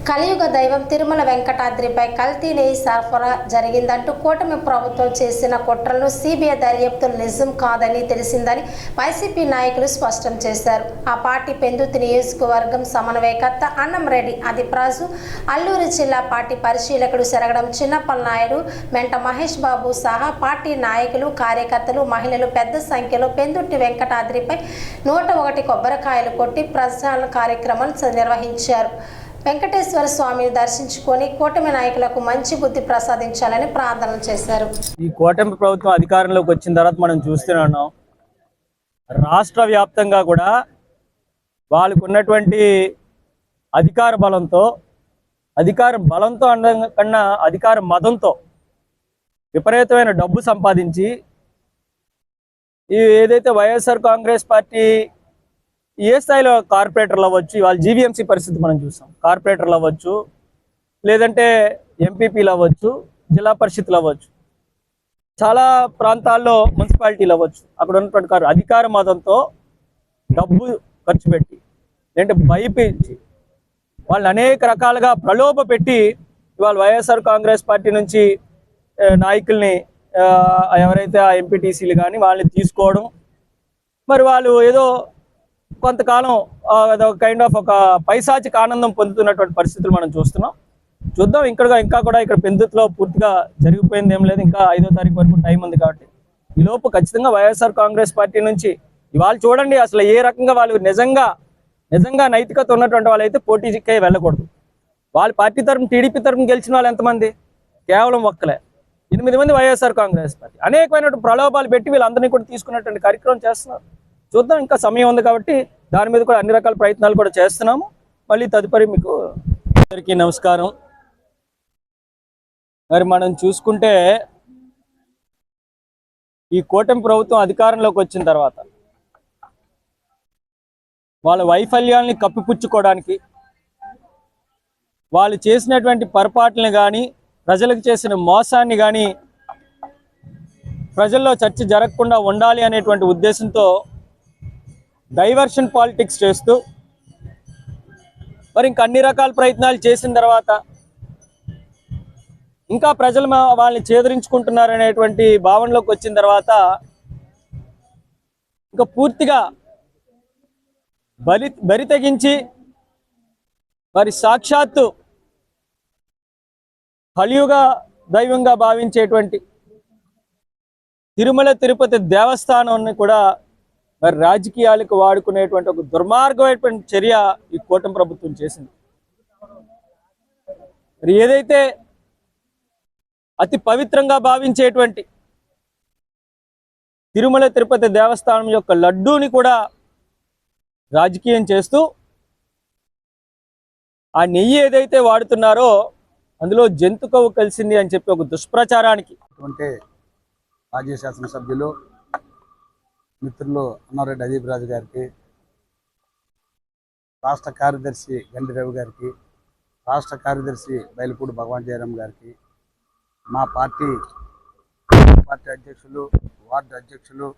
కలియుగ దైవం తిరుమల వెంకటాద్రిపై కల్తీ నెయ్యి సరఫరా జరిగిందంటూ కూటమి ప్రభుత్వం చేసిన కుట్రలను సిబిఐ దర్యాప్తులు నిజం కాదని తెలిసిందని వైసీపీ నాయకులు స్పష్టం చేశారు. ఆ పార్టీ పెందుర్తి నియోజకవర్గం సమన్వయకర్త అన్నంరెడ్డి ఆదిప్రాజు, అల్లూరు జిల్లా పార్టీ పరిశీలకుడు శరగడం చిన్నప్పలనాయుడు, మెంట మహేష్ బాబు సహా పార్టీ నాయకులు, కార్యకర్తలు, మహిళలు పెద్ద సంఖ్యలో పెందుర్తి వెంకటాద్రిపై 101 కొబ్బరికాయలు కొట్టి ప్రచార కార్యక్రమాలు నిర్వహించారు. వెంకటేశ్వర స్వామిని దర్శించుకొని కూటమి నాయకులకు మంచి బుద్ధి ప్రసాదించాలని ప్రార్థనలు చేశారు. ఈ కూటమి ప్రభుత్వం అధికారంలోకి వచ్చిన తర్వాత మనం చూస్తున్నాం, రాష్ట్ర వ్యాప్తంగా కూడా వాళ్ళకు ఉన్నటువంటి అధికార బలంతో కన్నా అధికార మదంతో విపరీతమైన డబ్బు సంపాదించి ఏదైతే వైఎస్ఆర్ కాంగ్రెస్ పార్టీ ఏ స్థాయిలో కార్పొరేటర్లు అవ్వచ్చు, ఇవాళ జీవీఎంసీ పరిస్థితి మనం చూసాం. కార్పొరేటర్లు అవ్వచ్చు, లేదంటే ఎంపీపీలు అవ్వచ్చు, జిల్లా పరిషత్లు అవ్వచ్చు, చాలా ప్రాంతాల్లో మున్సిపాలిటీలు అవ్వచ్చు, అక్కడ ఉన్నటువంటి అధికార మతంతో డబ్బు ఖర్చు పెట్టి లేదంటే భయపించి వాళ్ళని అనేక రకాలుగా ప్రలోభ పెట్టి ఇవాళ వైఎస్ఆర్ కాంగ్రెస్ పార్టీ నుంచి నాయకుల్ని ఎవరైతే ఆ ఎంపీటీసీలు కానీ వాళ్ళని తీసుకోవడం, మరి వాళ్ళు ఏదో కొంతకాలం కైండ్ ఆఫ్ ఒక పైశాచిక ఆనందం పొందుతున్నటువంటి పరిస్థితులు మనం చూద్దాం. ఇంకా కూడా ఇక్కడ పెందుతులో పూర్తిగా జరిగిపోయింది ఏం లేదు. ఇంకా 5వ తారీఖు వరకు టైం ఉంది కాబట్టి ఈ లోపు ఖచ్చితంగా వైఎస్ఆర్ కాంగ్రెస్ పార్టీ నుంచి ఇవాళ చూడండి అసలు ఏ రకంగా వాళ్ళు నిజంగా నైతికత ఉన్నటువంటి వాళ్ళైతే పోటీకే వెళ్ళకూడదు. వాళ్ళ పార్టీ తరఫున టీడీపీ తరఫున గెలిచిన వాళ్ళు ఎంతమంది? కేవలం ఒక్కలే 8 మంది వైఎస్ఆర్ కాంగ్రెస్ పార్టీ. అనేకమైనటువంటి ప్రలోభాలు పెట్టి వీళ్ళందరినీ కూడా తీసుకున్నటువంటి కార్యక్రమం చేస్తున్నారు. చూద్దాం, ఇంకా సమయం ఉంది కాబట్టి దాని మీద కూడా అన్ని రకాల ప్రయత్నాలు కూడా చేస్తున్నాము. మళ్ళీ తదుపరి మీకు అందరికీ నమస్కారం. మరి మనం చూసుకుంటే ఈ కూటమి ప్రభుత్వం అధికారంలోకి వచ్చిన తర్వాత వాళ్ళ వైఫల్యాల్ని కప్పిపుచ్చుకోవడానికి, వాళ్ళు చేసినటువంటి పొరపాట్లని కానీ, ప్రజలకు చేసిన మోసాన్ని కానీ ప్రజల్లో చర్చ జరగకుండా ఉండాలి అనేటువంటి ఉద్దేశంతో డైవర్షన్ పాలిటిక్స్ చేస్తూ మరి ఇంకా అన్ని రకాల ప్రయత్నాలు చేసిన తర్వాత ఇంకా ప్రజలు వాళ్ళని చేదరించుకుంటున్నారనేటువంటి భావనలోకి వచ్చిన తర్వాత ఇంకా పూర్తిగా బరి తెగించి మరి సాక్షాత్తు కలియుగ దైవంగా భావించేటువంటి తిరుమల తిరుపతి దేవస్థానాన్ని కూడా మరి రాజకీయాలకు వాడుకునేటువంటి ఒక దుర్మార్గమైనటువంటి చర్య ఈ కూటమి ప్రభుత్వం చేసింది. మరి ఏదైతే అతి పవిత్రంగా భావించేటువంటి తిరుమల తిరుపతి దేవస్థానం యొక్క లడ్డూని కూడా రాజకీయం చేస్తూ ఆ నెయ్యి ఏదైతే వాడుతున్నారో అందులో జంతు కొవ్వు కలిసింది అని చెప్పి ఒక దుష్ప్రచారానికి మాజీ శాసనసభ్యులు మిత్రులు అన్నారెడ్డి ఆదిప్రాజు గారికి, రాష్ట్ర కార్యదర్శి గండి రవి గారికి, రాష్ట్ర కార్యదర్శి బయలుపూడి భగవాన్ జయరాం గారికి, మా పార్టీ అధ్యక్షులు, వార్డు అధ్యక్షులు,